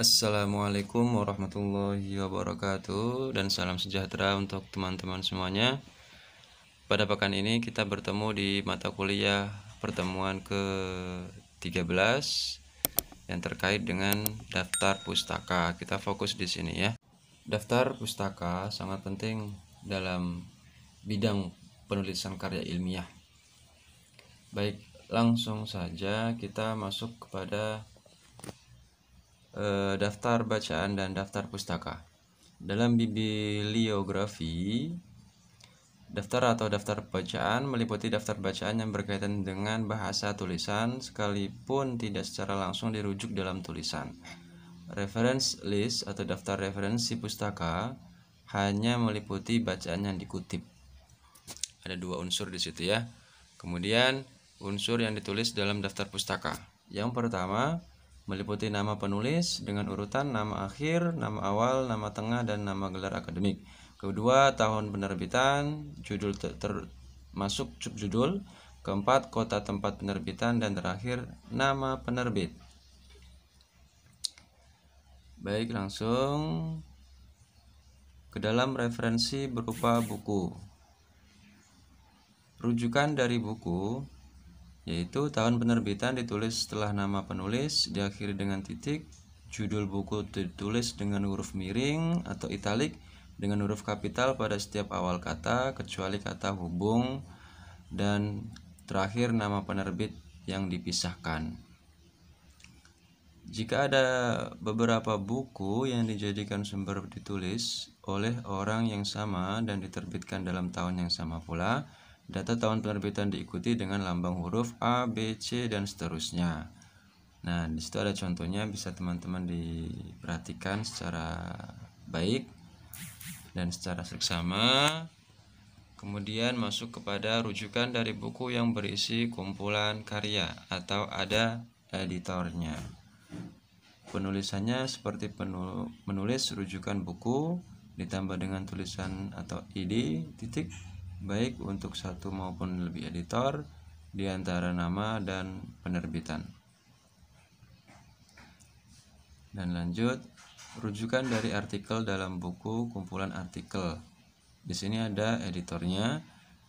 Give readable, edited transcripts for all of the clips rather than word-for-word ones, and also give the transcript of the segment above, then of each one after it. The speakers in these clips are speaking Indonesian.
Assalamualaikum warahmatullahi wabarakatuh dan salam sejahtera untuk teman-teman semuanya. Pada pekan ini kita bertemu di mata kuliah pertemuan ke-13 yang terkait dengan daftar pustaka. Kita fokus di sini ya. Daftar pustaka sangat penting dalam bidang penulisan karya ilmiah. Baik, langsung saja kita masuk kepada daftar bacaan dan daftar pustaka. Dalam bibliografi, daftar atau daftar bacaan meliputi daftar bacaan yang berkaitan dengan bahasa tulisan sekalipun tidak secara langsung dirujuk dalam tulisan. Reference list atau daftar referensi pustaka hanya meliputi bacaan yang dikutip. Ada dua unsur di situ ya. Kemudian unsur yang ditulis dalam daftar pustaka. Yang pertama meliputi nama penulis dengan urutan nama akhir, nama awal, nama tengah, dan nama gelar akademik. Kedua, tahun penerbitan, judul termasuk subjudul. Keempat, kota tempat penerbitan, dan terakhir nama penerbit. Baik, langsung ke dalam referensi berupa buku. Rujukan dari buku yaitu tahun penerbitan ditulis setelah nama penulis, diakhiri dengan titik. Judul buku ditulis dengan huruf miring atau italik dengan huruf kapital pada setiap awal kata kecuali kata hubung, dan terakhir nama penerbit yang dipisahkan. Jika ada beberapa buku yang dijadikan sumber ditulis oleh orang yang sama dan diterbitkan dalam tahun yang sama pula, data tahun penerbitan diikuti dengan lambang huruf A, B, C, dan seterusnya. Nah, di situ ada contohnya, bisa teman-teman diperhatikan secara baik dan secara seksama. Kemudian masuk kepada rujukan dari buku yang berisi kumpulan karya atau ada editornya. Penulisannya seperti menulis rujukan buku ditambah dengan tulisan atau id titik, baik untuk satu maupun lebih editor di antara nama dan penerbitan. Dan lanjut, rujukan dari artikel dalam buku kumpulan artikel. Di sini ada editornya.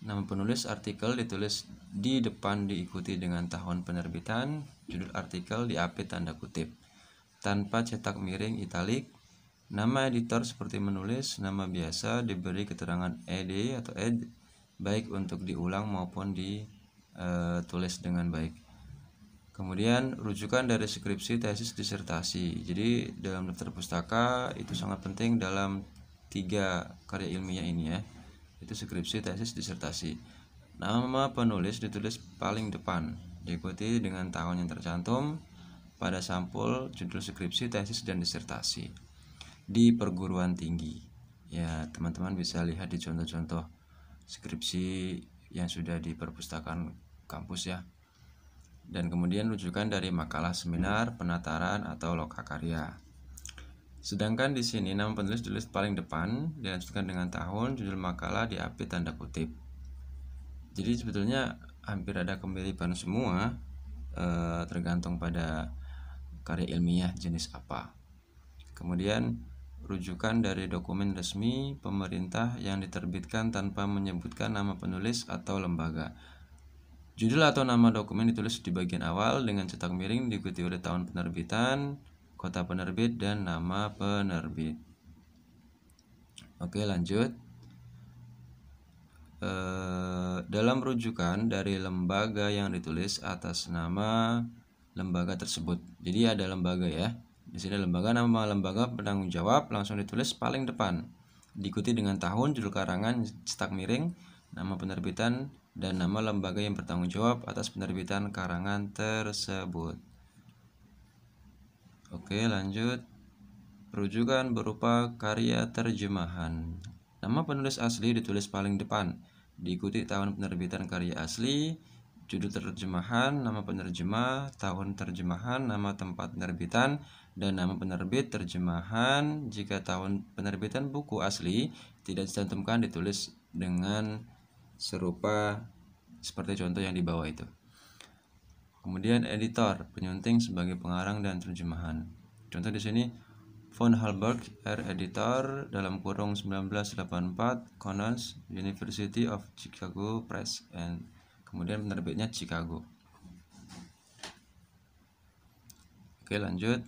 Nama penulis artikel ditulis di depan diikuti dengan tahun penerbitan, judul artikel diapit tanda kutip tanpa cetak miring italik. Nama editor seperti menulis nama biasa diberi keterangan ed atau ed, baik untuk diulang maupun ditulis dengan baik. Kemudian rujukan dari skripsi, tesis, disertasi. Jadi dalam daftar pustaka itu sangat penting dalam 3 karya ilmiah ini ya, itu skripsi, tesis, disertasi. Nama penulis ditulis paling depan, diikuti dengan tahun yang tercantum pada sampul judul skripsi, tesis, dan disertasi di perguruan tinggi. Ya, teman-teman bisa lihat di contoh-contoh skripsi yang sudah di perpustakaan kampus ya. Dan kemudian rujukan dari makalah, seminar, penataran, atau lokakarya. Sedangkan di sini nama penulis ditulis paling depan, dilanjutkan dengan tahun, judul makalah diapit tanda kutip. Jadi sebetulnya hampir ada kemiripan semua, tergantung pada karya ilmiah jenis apa. Kemudian rujukan dari dokumen resmi pemerintah yang diterbitkan tanpa menyebutkan nama penulis atau lembaga. Judul atau nama dokumen ditulis di bagian awal dengan cetak miring diikuti oleh tahun penerbitan, kota penerbit, dan nama penerbit. Oke, lanjut. Dalam rujukan dari lembaga yang ditulis atas nama lembaga tersebut. Jadi ada lembaga ya. Di sini lembaga, nama lembaga penanggung jawab langsung ditulis paling depan. Diikuti dengan tahun, judul karangan, cetak miring, nama penerbitan, dan nama lembaga yang bertanggung jawab atas penerbitan karangan tersebut. Oke, lanjut. Rujukan berupa karya terjemahan. Nama penulis asli ditulis paling depan, diikuti tahun penerbitan karya asli, judul terjemahan, nama penerjemah, tahun terjemahan, nama tempat penerbitan, dan nama penerbit terjemahan. Jika tahun penerbitan buku asli tidak dicantumkan, ditulis dengan serupa seperti contoh yang di bawah itu. Kemudian editor, penyunting sebagai pengarang dan terjemahan. Contoh di sini, von Halberg, editor dalam kurung 1984, Connors, University of Chicago Press, and kemudian penerbitnya Chicago. Oke, lanjut.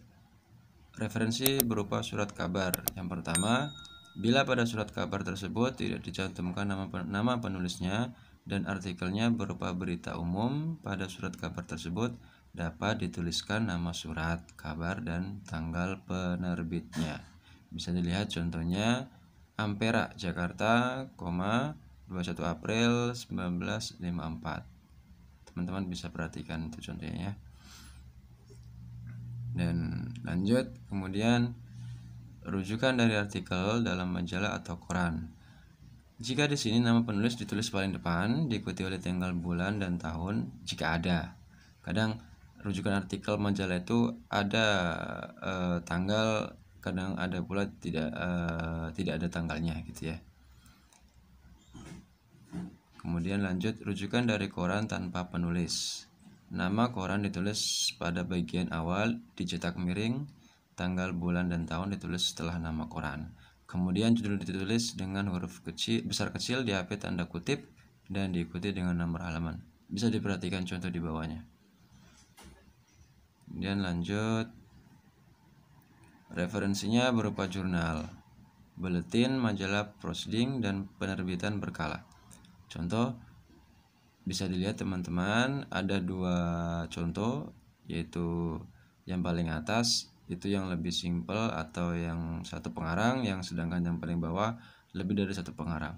Referensi berupa surat kabar. Yang pertama, bila pada surat kabar tersebut tidak dicantumkan nama penulisnya dan artikelnya berupa berita umum, pada surat kabar tersebut dapat dituliskan nama surat kabar dan tanggal penerbitnya. Bisa dilihat contohnya Ampera, Jakarta, 21 April 1954. Teman-teman bisa perhatikan itu contohnya ya. Dan lanjut, kemudian rujukan dari artikel dalam majalah atau koran. Jika di sini nama penulis ditulis paling depan, diikuti oleh tanggal, bulan, dan tahun jika ada. Kadang rujukan artikel majalah itu ada tanggal, kadang ada pula tidak ada tanggalnya gitu ya. Kemudian lanjut, rujukan dari koran tanpa penulis. Nama koran ditulis pada bagian awal, dicetak miring, tanggal, bulan, dan tahun ditulis setelah nama koran. Kemudian judul ditulis dengan huruf besar kecil di HP tanda kutip dan diikuti dengan nomor halaman. Bisa diperhatikan contoh di bawahnya. Kemudian lanjut, referensinya berupa jurnal, buletin, majalah, proceeding, dan penerbitan berkala. Contoh bisa dilihat teman-teman, ada dua contoh, yaitu yang paling atas itu yang lebih simpel atau yang satu pengarang, yang sedangkan yang paling bawah lebih dari satu pengarang.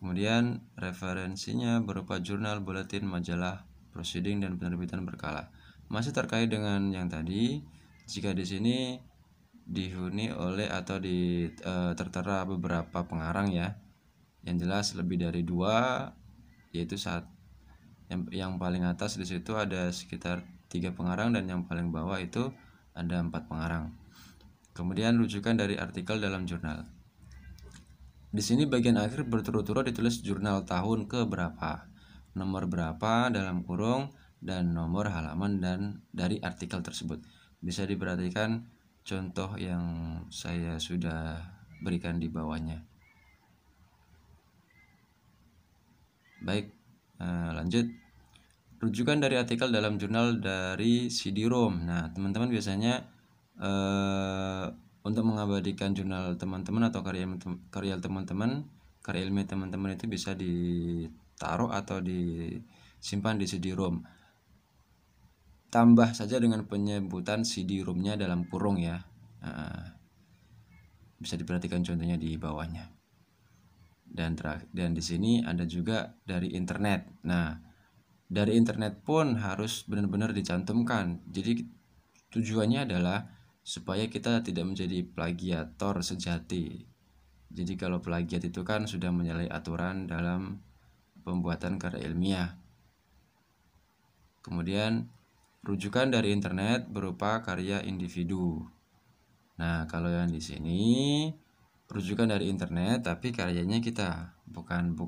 Kemudian referensinya berupa jurnal, buletin, majalah, proceeding, dan penerbitan berkala. Masih terkait dengan yang tadi, jika di sini dihuni oleh atau tertera beberapa pengarang ya, yang jelas lebih dari dua, yaitu yang paling atas di situ ada sekitar 3 pengarang dan yang paling bawah itu ada 4 pengarang. Kemudian rujukan dari artikel dalam jurnal. Di sini bagian akhir berturut-turut ditulis jurnal tahun ke berapa, nomor berapa dalam kurung, dan nomor halaman dan dari artikel tersebut. Bisa diperhatikan contoh yang saya sudah berikan di bawahnya. Baik, lanjut. Rujukan dari artikel dalam jurnal dari CD-ROM. Nah, teman-teman biasanya untuk mengabadikan jurnal teman-teman atau karya teman-teman, karya ilmiah teman-teman itu bisa ditaruh atau disimpan di CD-ROM. Tambah saja dengan penyebutan CD-ROM-nya dalam kurung ya. Bisa diperhatikan contohnya di bawahnya. Dan di sini ada juga dari internet. Nah, dari internet pun harus benar-benar dicantumkan. Jadi tujuannya adalah supaya kita tidak menjadi plagiator sejati. Jadi kalau plagiat itu kan sudah menyalahi aturan dalam pembuatan karya ilmiah. Kemudian rujukan dari internet berupa karya individu. Nah, kalau yang di sini rujukan dari internet tapi karyanya kita, bukan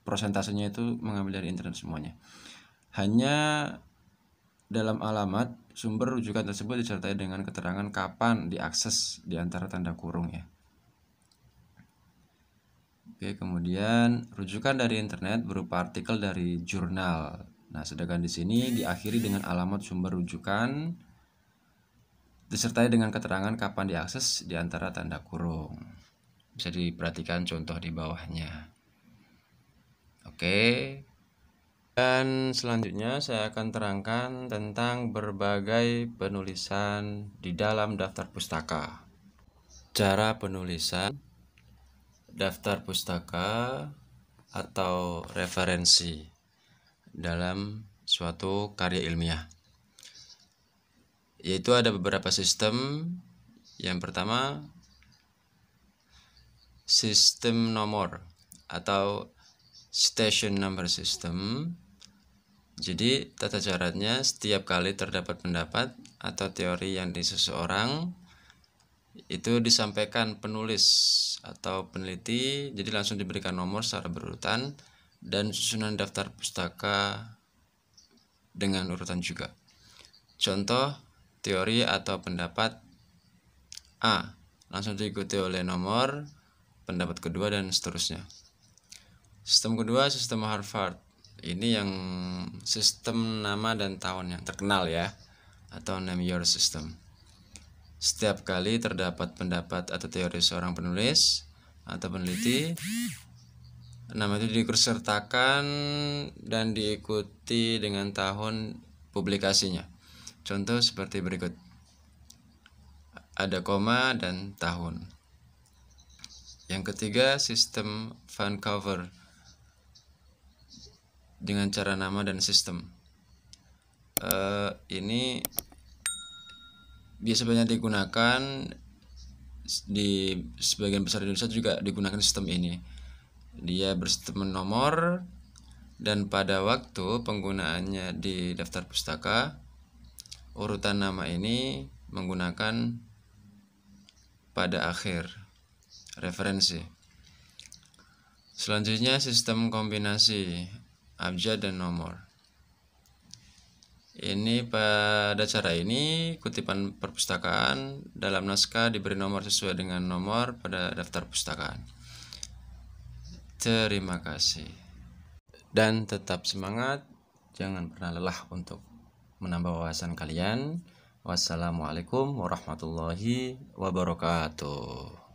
prosentasenya itu mengambil dari internet semuanya. Hanya dalam alamat sumber rujukan tersebut disertai dengan keterangan kapan diakses di antara tanda kurung ya. Oke, kemudian rujukan dari internet berupa artikel dari jurnal. Nah, sedangkan di sini diakhiri dengan alamat sumber rujukan disertai dengan keterangan kapan diakses di antara tanda kurung. Bisa diperhatikan contoh di bawahnya. Oke, dan selanjutnya saya akan terangkan tentang berbagai penulisan di dalam daftar pustaka. Cara penulisan daftar pustaka atau referensi dalam suatu karya ilmiah. Yaitu ada beberapa sistem. Yang pertama, sistem nomor atau station number system. Jadi tata caranya setiap kali terdapat pendapat atau teori yang di seseorang itu disampaikan penulis atau peneliti, jadi langsung diberikan nomor secara berurutan dan susunan daftar pustaka dengan urutan juga. Contoh teori atau pendapat A langsung diikuti oleh nomor, pendapat kedua, dan seterusnya. Sistem kedua, sistem Harvard. Ini yang sistem nama dan tahun yang terkenal ya, atau name your system. Setiap kali terdapat pendapat atau teori seorang penulis atau peneliti, nama itu diikutsertakan dan diikuti dengan tahun publikasinya. Contoh seperti berikut. Ada koma dan tahun. Yang ketiga, sistem Vancouver dengan cara nama dan sistem. Ini biasa banyak digunakan di sebagian besar Indonesia, juga digunakan sistem ini. Dia bersistem nomor, dan pada waktu penggunaannya di daftar pustaka, urutan nama ini menggunakan pada akhir referensi. Selanjutnya sistem kombinasi abjad dan nomor. Ini pada cara ini kutipan perpustakaan dalam naskah diberi nomor sesuai dengan nomor pada daftar pustakaan. Terima kasih. Dan tetap semangat, jangan pernah lelah untuk menambah wawasan kalian. Wassalamualaikum warahmatullahi wabarakatuh.